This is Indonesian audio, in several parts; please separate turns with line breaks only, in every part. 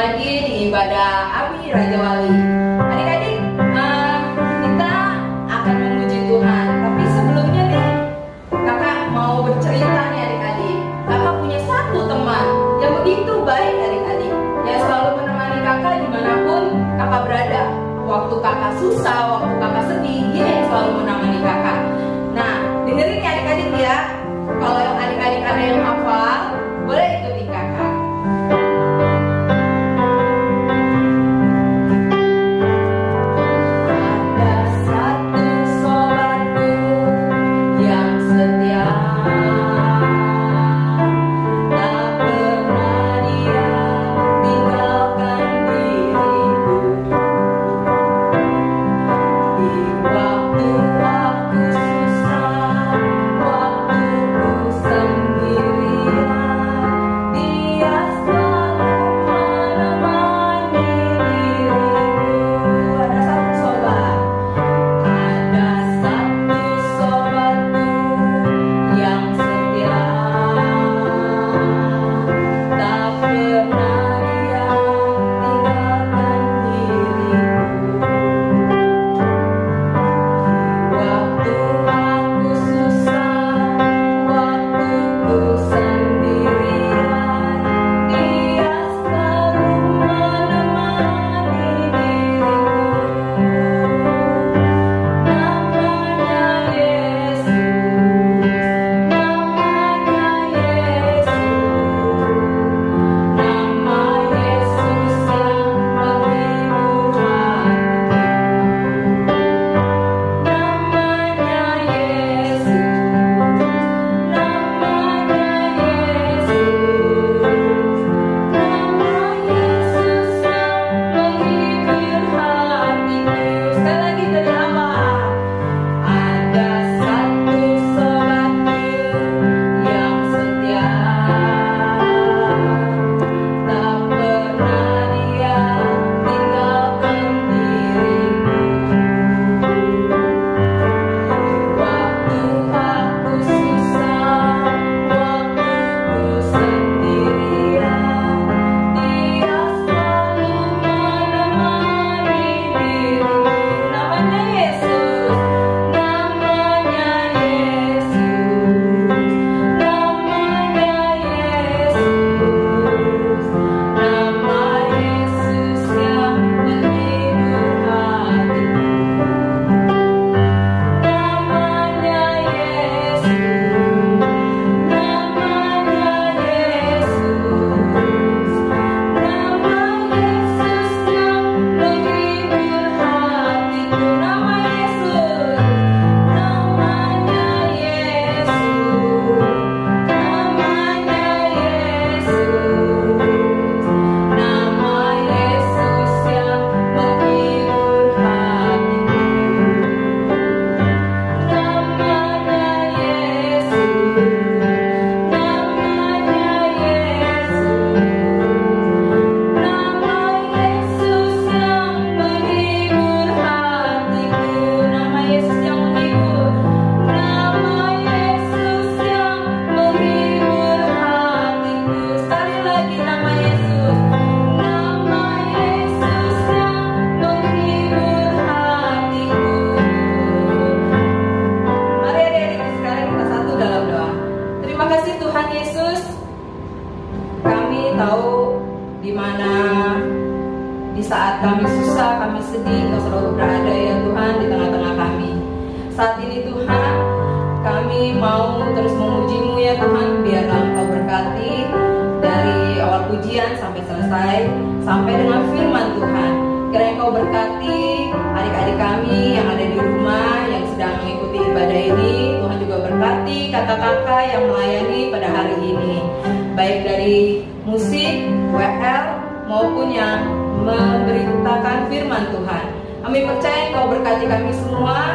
lagi di ibadah Abi Raja Wali. Adik-adik, kita akan memuji Tuhan. Tapi sebelumnya nih, kakak mau bercerita nih adik-adik. Kakak punya satu teman yang begitu baik adik-adik, yang selalu menemani kakak dimanapun kakak berada. Waktu kakak susah, waktu kakak sedih, dia yang selalu menemani kakak. Nah, dengerin ya adik-adik ya. Kalau yang adik-adik ada yang hafal, boleh ikuti kakak.
Di saat kami susah, kami sedih, Engkau selalu berada ya Tuhan di tengah-tengah kami. Saat ini Tuhan, kami mau terus memuji-Mu ya Tuhan. Biarlah Engkau berkati dari awal pujian sampai selesai, sampai dengan firman Tuhan. Kiranya Engkau berkati adik-adik kami yang ada di rumah, yang sedang mengikuti ibadah ini. Tuhan juga berkati kakak-kakak yang melayani pada hari ini, baik dari musik, WL, maupun yang memberitakan firman Tuhan. Kami percaya Engkau berkati kami semua,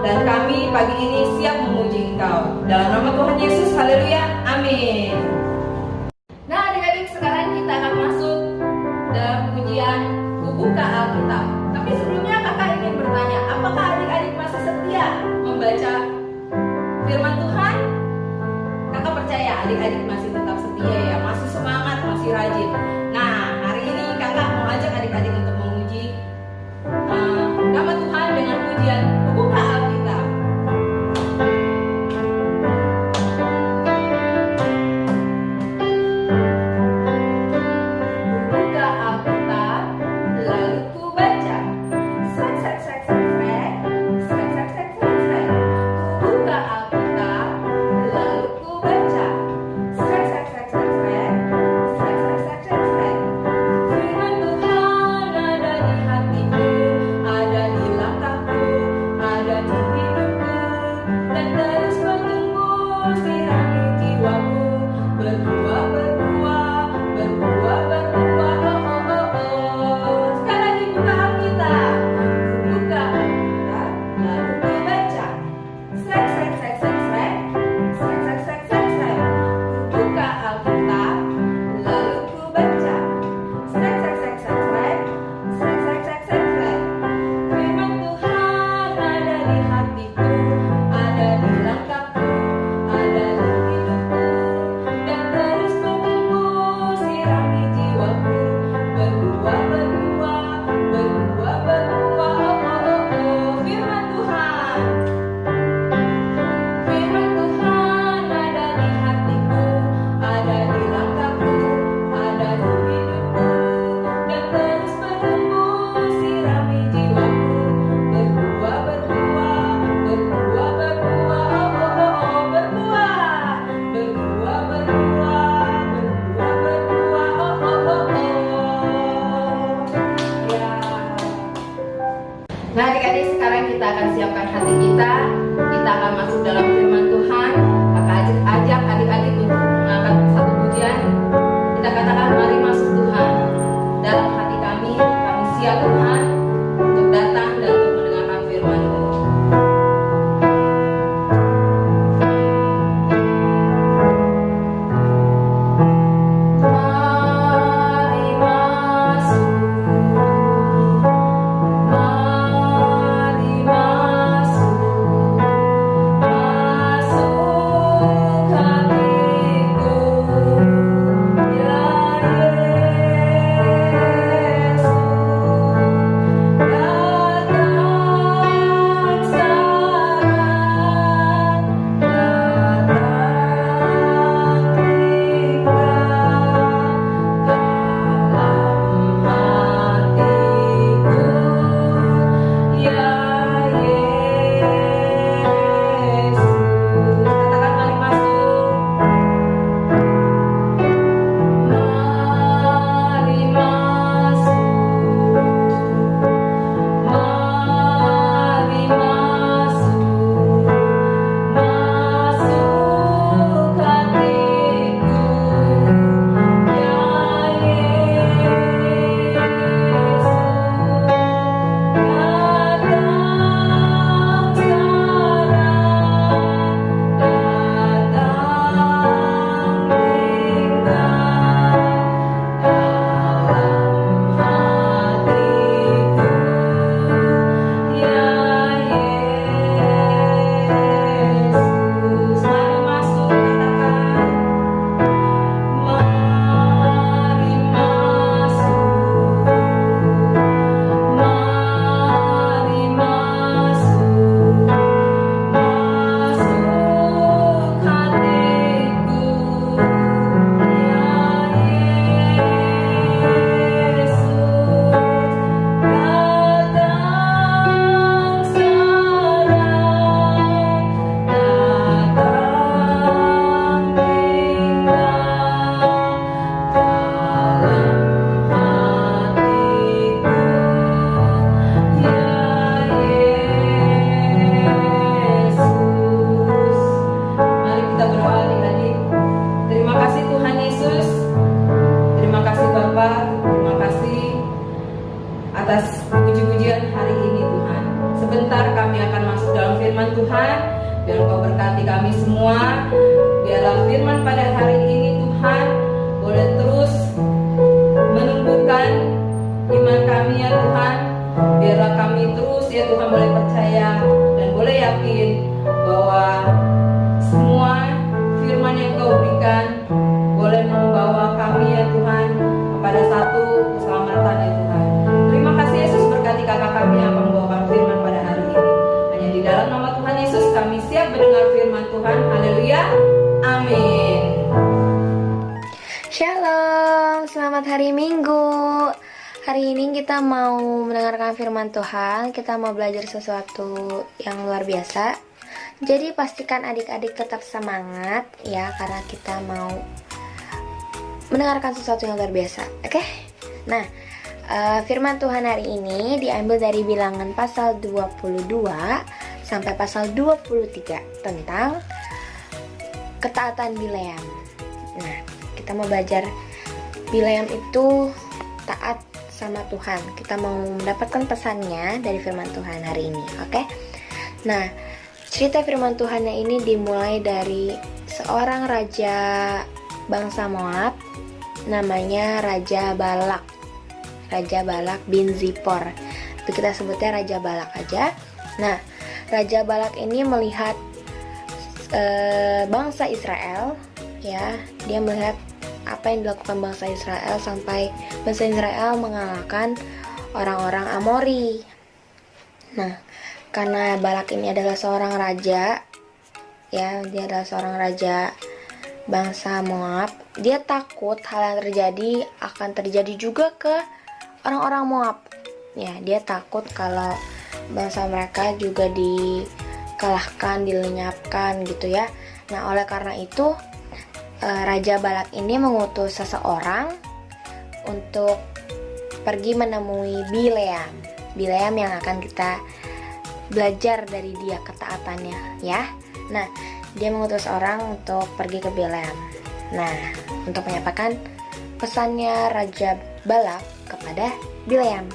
dan kami pagi ini siap memuji Engkau. Dalam nama Tuhan Yesus, haleluya, amin. Nah adik-adik, sekarang kita akan masuk dalam pujian Kubuka Alkitab. Tapi sebelumnya kakak ingin bertanya, apakah adik-adik masih setia membaca firman Tuhan? Kakak percaya adik-adik masih tetap setia ya, masih semangat, masih rajin. Nah hari ini Tuhan. Biar Engkau berkati kami semua. Biarlah firman pada hari ini Tuhan boleh terus menumbuhkan iman kami ya Tuhan. Biarlah kami terus ya Tuhan boleh percaya dan boleh yakin bahwa semua firman yang Kau berikan boleh membawa kami ya Tuhan kepada satu keselamatan ya Tuhan. Terima kasih Yesus, berkati kakak kami yang akan membawakan firman pada hari ini. Hanya di dalam nama Tuhan Yesus kami siap mendengar firman Tuhan. Haleluya. Amin.
Shalom, selamat hari Minggu. Hari ini kita mau mendengarkan firman Tuhan. Kita mau belajar sesuatu yang luar biasa. Jadi pastikan adik-adik tetap semangat ya, karena kita mau mendengarkan sesuatu yang luar biasa. Oke? Nah, firman Tuhan hari ini diambil dari Bilangan pasal 22 sampai pasal 23 tentang ketaatan Bileam. Nah, kita mau belajar Bileam itu taat sama Tuhan. Kita mau mendapatkan pesannya dari firman Tuhan hari ini. Oke? Nah, cerita firman Tuhannya ini dimulai dari seorang raja bangsa Moab, namanya Raja Balak. Raja Balak bin Zipor. Itu kita sebutnya Raja Balak aja. Nah, Raja Balak ini melihat bangsa Israel, ya, dia melihat apa yang dilakukan bangsa Israel sampai bangsa Israel mengalahkan orang-orang Amori. Nah, karena Balak ini adalah seorang raja, ya, dia adalah seorang raja bangsa Moab, dia takut hal yang terjadi akan terjadi juga ke orang-orang Moab. Ya, dia takut kalau bangsa mereka juga dikalahkan, dilenyapkan gitu ya. Nah, oleh karena itu Raja Balak ini mengutus seseorang untuk pergi menemui Bileam. Bileam yang akan kita belajar dari dia ketaatannya ya. Nah, dia mengutus orang untuk pergi ke Bileam. Nah, untuk menyampaikan pesannya Raja Balak kepada Bileam.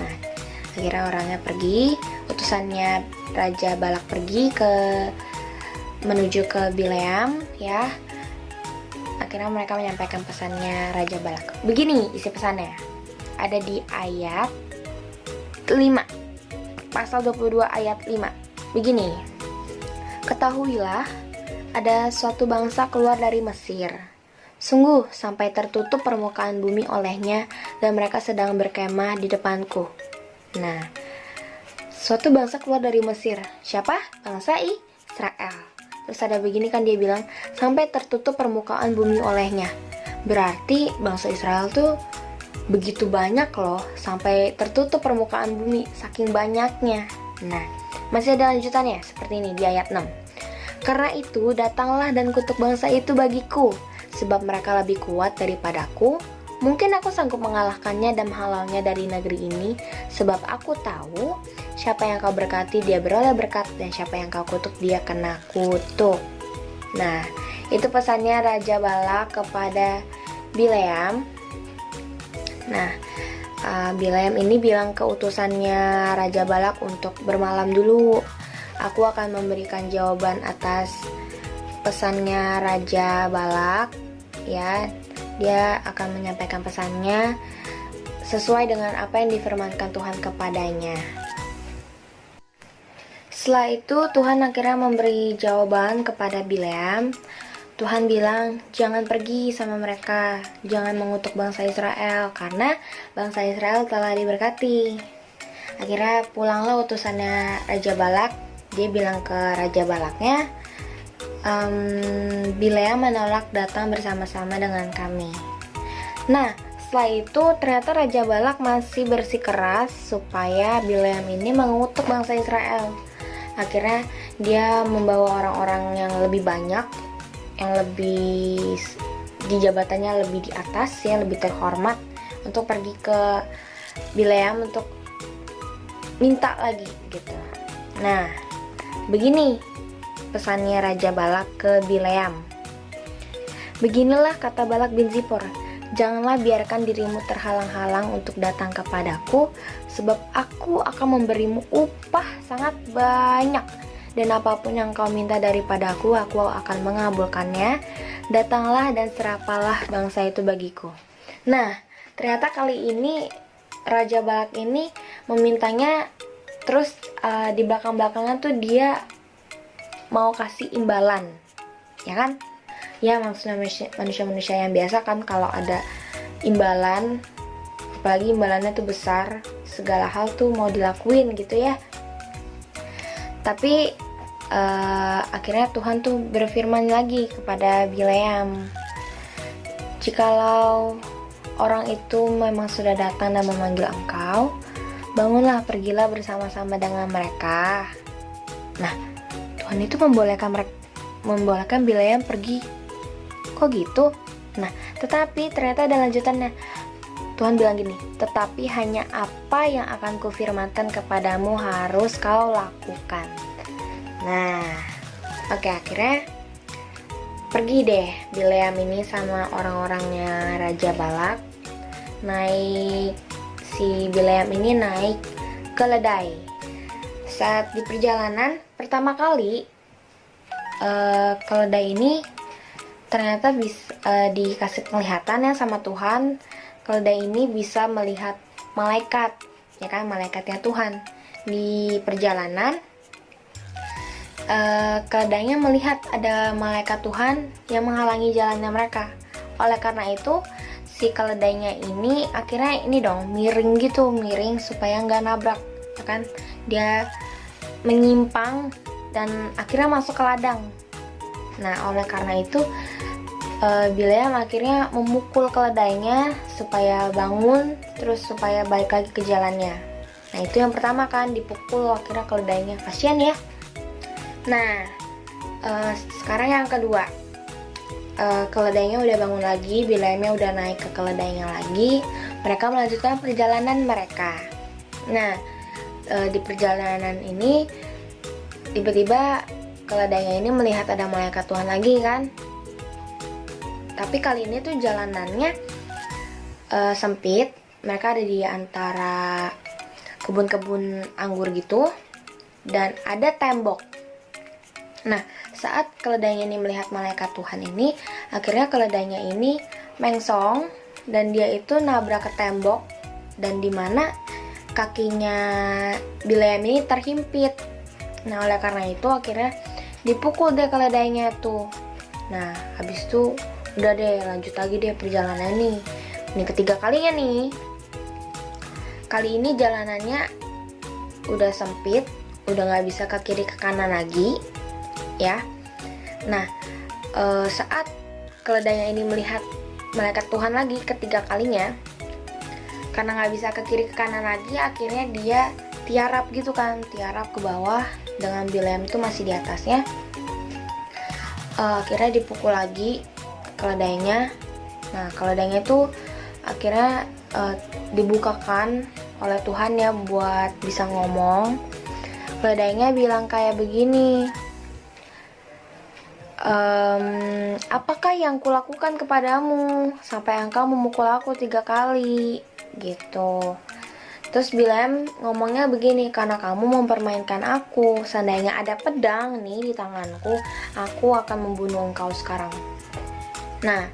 Nah, akhirnya orangnya pergi, utusannya Raja Balak pergi menuju ke Bileam ya. Akhirnya mereka menyampaikan pesannya Raja Balak. Begini isi pesannya. Ada di ayat 5. Pasal 22 ayat 5. Begini. Ketahuilah, ada suatu bangsa keluar dari Mesir. Sungguh sampai tertutup permukaan bumi olehnya, dan mereka sedang berkemah di depanku. Nah, suatu bangsa keluar dari Mesir. Siapa? Bangsa Israel. Terus ada begini kan, dia bilang sampai tertutup permukaan bumi olehnya. Berarti bangsa Israel tuh begitu banyak loh, sampai tertutup permukaan bumi, saking banyaknya. Nah, masih ada lanjutannya seperti ini di ayat 6. Karena itu datanglah dan kutuk bangsa itu bagiku, sebab mereka lebih kuat daripadaku. Mungkin aku sanggup mengalahkannya dan menghalaunya dari negeri ini, sebab aku tahu siapa yang kau berkati dia beroleh berkat, dan siapa yang kau kutuk dia kena kutuk. Nah, itu pesannya Raja Balak kepada Bileam. Nah, Bileam ini bilang ke utusannya Raja Balak untuk bermalam dulu. Aku akan memberikan jawaban atas pesannya Raja Balak, ya. Dia akan menyampaikan pesannya sesuai dengan apa yang difirmankan Tuhan kepadanya. Setelah itu Tuhan akhirnya memberi jawaban kepada Bileam. Tuhan bilang, jangan pergi sama mereka, jangan mengutuk bangsa Israel, karena bangsa Israel telah diberkati. Akhirnya pulanglah utusannya Raja Balak. Dia bilang ke Raja Balaknya, Bileam menolak datang bersama-sama dengan kami. Nah, setelah itu ternyata Raja Balak masih bersikeras supaya Bileam ini mengutuk bangsa Israel. Akhirnya dia membawa orang-orang yang lebih banyak, yang lebih di jabatannya lebih di atas ya, lebih terhormat, untuk pergi ke Bileam untuk minta lagi gitu. Nah, begini pesannya Raja Balak ke Bileam. Beginilah kata Balak bin Zipor, janganlah biarkan dirimu terhalang-halang untuk datang kepadaku, sebab aku akan memberimu upah sangat banyak, dan apapun yang kau minta daripadaku, aku akan mengabulkannya. Datanglah dan serapalah bangsa itu bagiku. Nah, ternyata kali ini Raja Balak ini memintanya, terus di belakang-belakangan tuh dia mau kasih imbalan, ya kan? Ya maksudnya manusia-manusia yang biasa kan, kalau ada imbalan, apalagi imbalannya tuh besar, segala hal tuh mau dilakuin gitu ya. Tapi akhirnya Tuhan tuh berfirman lagi kepada Bileam, jikalau orang itu memang sudah datang dan memanggil engkau, bangunlah, pergilah bersama-sama dengan mereka. Nah, Tuhan itu membolehkan Bileam pergi. Kok gitu? Nah, tetapi ternyata ada lanjutannya. Tuhan bilang gini, tetapi hanya apa yang akan kufirmankan kepadamu harus kau lakukan. Nah, oke, akhirnya pergi deh Bileam ini sama orang-orangnya Raja Balak. Si Bileam ini naik keledai. Saat di perjalanan pertama kali, keledai ini ternyata bisa dikasih penglihatan ya sama Tuhan. Keledai ini bisa melihat malaikat, ya kan, malaikatnya Tuhan. Di perjalanan keledainya melihat ada malaikat Tuhan yang menghalangi jalannya mereka. Oleh karena itu si keledainya ini akhirnya miring supaya nggak nabrak, ya kan. Dia menyimpang dan akhirnya masuk ke ladang. Nah, oleh karena itu Bileam akhirnya memukul keledainya supaya bangun, terus supaya balik lagi ke jalannya. Nah, itu yang pertama kan, dipukul akhirnya keledainya, kasihan ya. Nah, sekarang yang kedua, keledainya udah bangun lagi, Bileamnya udah naik ke keledainya lagi. Mereka melanjutkan perjalanan mereka. Nah, di perjalanan ini tiba-tiba keledainya ini melihat ada malaikat Tuhan lagi kan. Tapi kali ini tuh jalanannya sempit. Mereka ada di antara kebun-kebun anggur gitu, dan ada tembok. Nah, saat keledainya ini melihat malaikat Tuhan ini, akhirnya keledainya ini mengsong dan dia itu nabrak ke tembok, dan dimana kakinya Bileam ini terhimpit. Nah, oleh karena itu akhirnya dipukul deh keledainya tuh. Nah, habis itu udah deh, lanjut lagi deh perjalanan nih. Ini ketiga kalinya nih. Kali ini jalanannya udah sempit, udah nggak bisa ke kiri ke kanan lagi, ya. Nah, saat keledainya ini melihat malaikat Tuhan lagi ketiga kalinya, karena nggak bisa ke kiri ke kanan lagi, akhirnya dia tiarap gitu kan, tiarap ke bawah dengan Bileam itu masih di atasnya. Akhirnya dipukul lagi keledainya. Nah, keledainya itu akhirnya dibukakan oleh Tuhan ya buat bisa ngomong. Keledainya bilang kayak begini, apakah yang kulakukan kepadamu sampai engkau memukul aku 3 kali gitu. Terus Bileam ngomongnya begini, karena kamu mempermainkan aku, seandainya ada pedang nih di tanganku, aku akan membunuh engkau sekarang. Nah,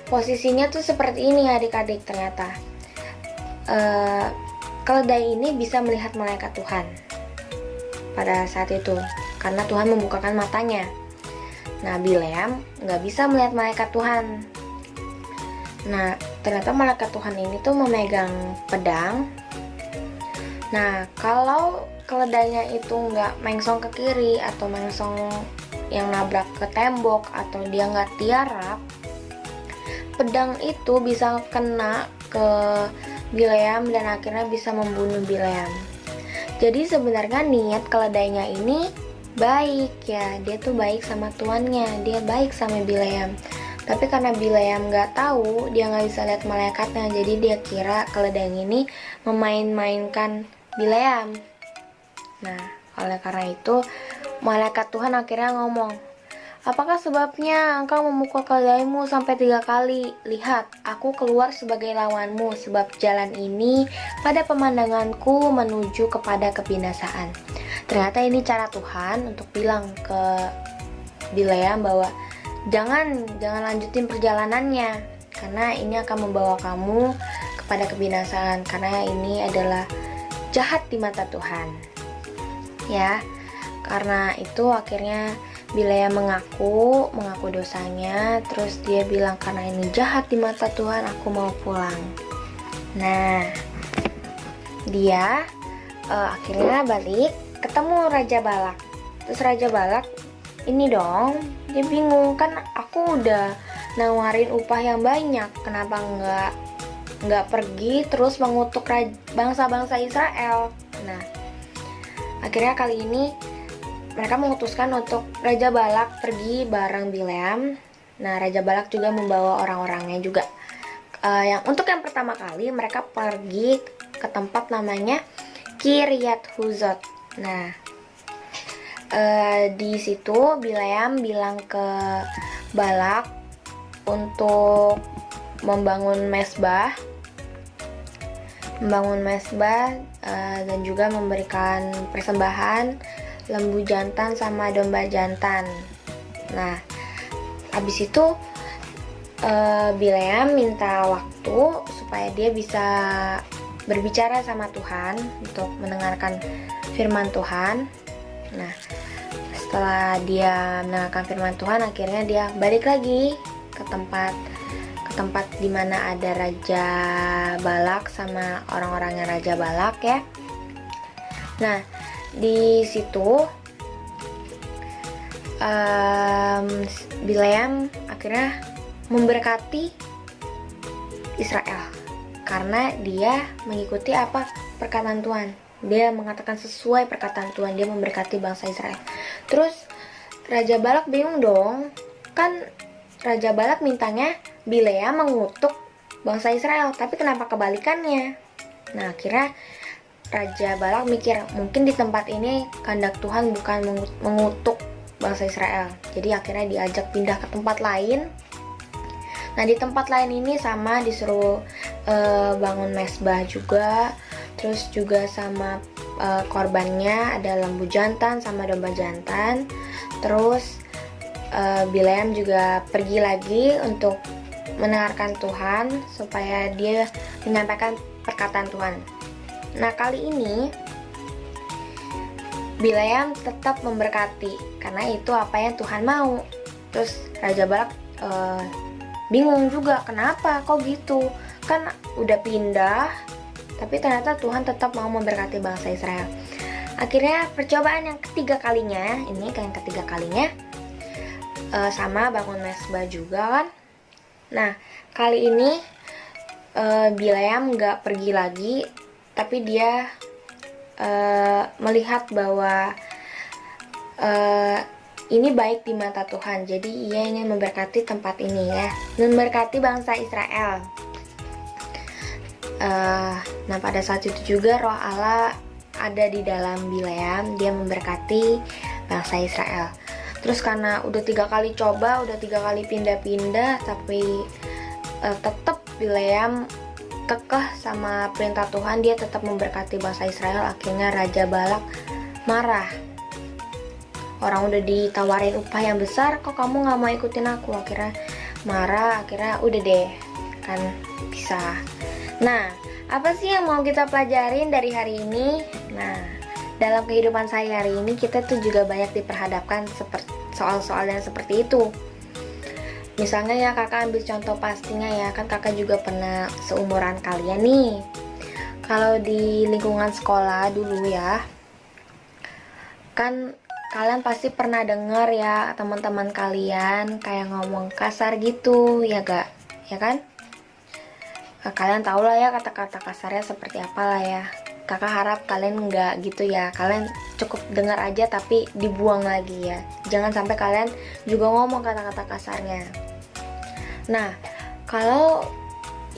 posisinya tuh seperti ini adik-adik ternyata. Keledai ini bisa melihat malaikat Tuhan pada saat itu, karena Tuhan membukakan matanya. Nah, Bileam nggak bisa melihat malaikat Tuhan. Nah, ternyata malaikat Tuhan ini tuh memegang pedang. Nah, kalau keledainya itu nggak mengsong ke kiri atau mengsong yang nabrak ke tembok atau dia nggak tiarap, pedang itu bisa kena ke Bileam dan akhirnya bisa membunuh Bileam. Jadi sebenarnya niat keledainya ini baik ya, dia tuh baik sama tuannya, dia baik sama Bileam. Tapi karena Bileam nggak tahu, dia nggak bisa lihat malaikatnya, jadi dia kira keledai ini memain-mainkan Bileam. Nah, oleh karena itu malaikat Tuhan akhirnya ngomong, Apakah sebabnya engkau memukul keledaimu sampai 3 kali? Lihat, aku keluar sebagai lawanmu, sebab jalan ini pada pemandanganku menuju kepada kebinasaan. Ternyata ini cara Tuhan untuk bilang ke Bileam bahwa jangan lanjutin perjalanannya, karena ini akan membawa kamu kepada kebinasaan, karena ini adalah jahat di mata Tuhan. Ya, karena itu akhirnya Bileam mengaku dosanya, terus dia bilang karena ini jahat di mata Tuhan, aku mau pulang. Nah, dia akhirnya balik, ketemu Raja Balak. Terus Raja Balak ini dong, dia bingung, kan aku udah nawarin upah yang banyak, kenapa nggak pergi terus mengutuk bangsa-bangsa Israel. Nah, akhirnya kali ini mereka memutuskan untuk Raja Balak pergi bareng Bileam. Nah, Raja Balak juga membawa orang-orangnya juga. Untuk yang pertama kali mereka pergi ke tempat namanya Kiryat Huzot. Nah, di situ Bileam bilang ke Balak untuk membangun mesbah dan juga memberikan persembahan lembu jantan sama domba jantan. Nah, habis itu Bileam minta waktu supaya dia bisa berbicara sama Tuhan untuk mendengarkan firman Tuhan. Nah, setelah dia mendengarkan firman Tuhan, akhirnya dia balik lagi ke tempat di mana ada Raja Balak sama orang-orangnya Raja Balak ya. Nah, di situ Bileam akhirnya memberkati Israel karena dia mengikuti apa perkataan Tuhan. Dia mengatakan sesuai perkataan Tuhan, dia memberkati bangsa Israel. Terus Raja Balak bingung dong, kan Raja Balak mintanya Bileam mengutuk bangsa Israel, tapi kenapa kebalikannya? Nah, akhirnya Raja Balak mikir, mungkin di tempat ini kehendak Tuhan bukan mengutuk bangsa Israel. Jadi akhirnya diajak pindah ke tempat lain. Nah, di tempat lain ini sama disuruh bangun mesbah juga. Terus juga sama korbannya ada lembu jantan sama domba jantan. Terus Bileam juga pergi lagi untuk mendengarkan Tuhan supaya dia menyampaikan perkataan Tuhan. Nah, kali ini Bileam tetap memberkati karena itu apa yang Tuhan mau. Terus Raja Balak bingung juga, kenapa kok gitu, kan udah pindah tapi ternyata Tuhan tetap mau memberkati bangsa Israel. Akhirnya percobaan yang ketiga kalinya sama bangun mesbah juga kan. Nah, kali ini Bileam gak pergi lagi, tapi dia melihat bahwa ini baik di mata Tuhan. Jadi ia ingin memberkati tempat ini ya, memberkati bangsa Israel. Nah, pada saat itu juga Roh Allah ada di dalam Bileam, dia memberkati bangsa Israel. Terus karena udah 3 kali coba, udah 3 kali pindah-pindah, tapi tetap Bileam kekeh sama perintah Tuhan, dia tetap memberkati bangsa Israel. Akhirnya Raja Balak marah. Orang udah ditawarin upah yang besar, kok kamu gak mau ikutin aku? Akhirnya marah, akhirnya udah deh, kan pisah. Nah, apa sih yang mau kita pelajarin dari hari ini? Nah, dalam kehidupan sehari-hari ini kita tuh juga banyak diperhadapkan soal-soal yang seperti itu. Misalnya ya, kakak ambil contoh pastinya ya, kan kakak juga pernah seumuran kalian nih. Kalau di lingkungan sekolah dulu ya, kan kalian pasti pernah dengar ya teman-teman kalian kayak ngomong kasar gitu, ya gak? Ya kan? Kalian tahu lah ya kata-kata kasarnya seperti apa lah ya. Kakak harap kalian nggak gitu ya, kalian cukup dengar aja tapi dibuang lagi ya. Jangan sampai kalian juga ngomong kata-kata kasarnya. Nah, kalau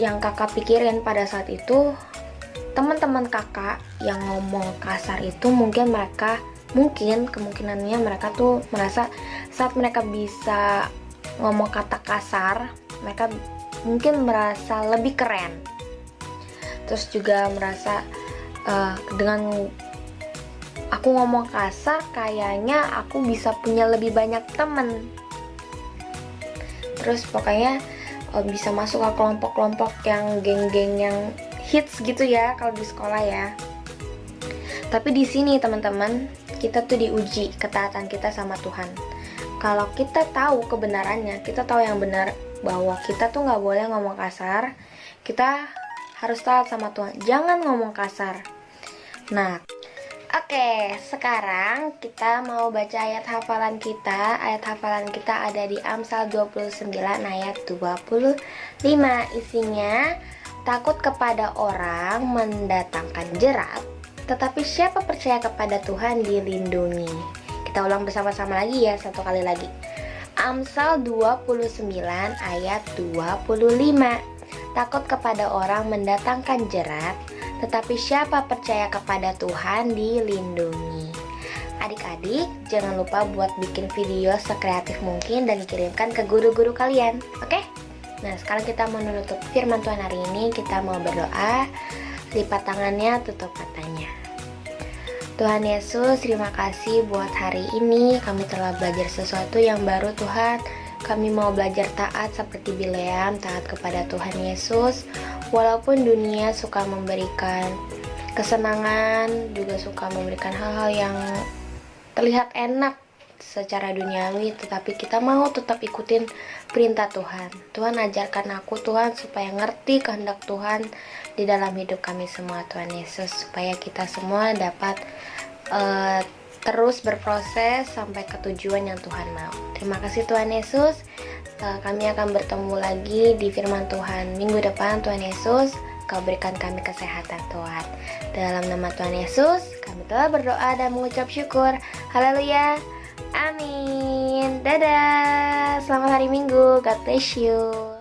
yang kakak pikirin pada saat itu, teman-teman kakak yang ngomong kasar itu mungkin mereka mungkin kemungkinannya mereka tuh merasa saat mereka bisa ngomong kata kasar, mereka mungkin merasa lebih keren. Terus juga merasa dengan aku ngomong kasar kayaknya aku bisa punya lebih banyak temen. Terus pokoknya bisa masuk ke kelompok-kelompok yang geng-geng yang hits gitu ya kalau di sekolah ya. Tapi di sini teman-teman, kita tuh diuji ketaatan kita sama Tuhan. Kalau kita tahu kebenarannya, kita tahu yang benar bahwa kita tuh nggak boleh ngomong kasar, kita harus taat sama Tuhan. Jangan ngomong kasar. Nah, oke, sekarang kita mau baca ayat hafalan kita. Ayat hafalan kita ada di Amsal 29 ayat 25. Isinya, takut kepada orang mendatangkan jerat, tetapi siapa percaya kepada Tuhan dilindungi. Kita ulang bersama-sama lagi ya, satu kali lagi. Amsal 29 ayat 25. Takut kepada orang mendatangkan jerat, tetapi siapa percaya kepada Tuhan dilindungi. Adik-adik, jangan lupa buat bikin video sekreatif mungkin dan kirimkan ke guru-guru kalian, oke? Nah, sekarang kita mau menutup firman Tuhan hari ini. Kita mau berdoa. Lipat tangannya, tutup matanya. Tuhan Yesus, terima kasih buat hari ini. Kami telah belajar sesuatu yang baru, Tuhan. Kami mau belajar taat seperti Bileam, taat kepada Tuhan Yesus. Walaupun dunia suka memberikan kesenangan, juga suka memberikan hal-hal yang terlihat enak secara duniawi, tetapi kita mau tetap ikutin perintah Tuhan. Tuhan ajarkan aku Tuhan supaya ngerti kehendak Tuhan di dalam hidup kami semua, Tuhan Yesus, supaya kita semua dapat terus berproses sampai ke tujuan yang Tuhan mau. Terima kasih Tuhan Yesus. Kami akan bertemu lagi di firman Tuhan minggu depan, Tuhan Yesus. Kau berikan kami kesehatan Tuhan. Dalam nama Tuhan Yesus, kami telah berdoa dan mengucap syukur. Haleluya. Amin. Dadah. Selamat hari Minggu. God bless you.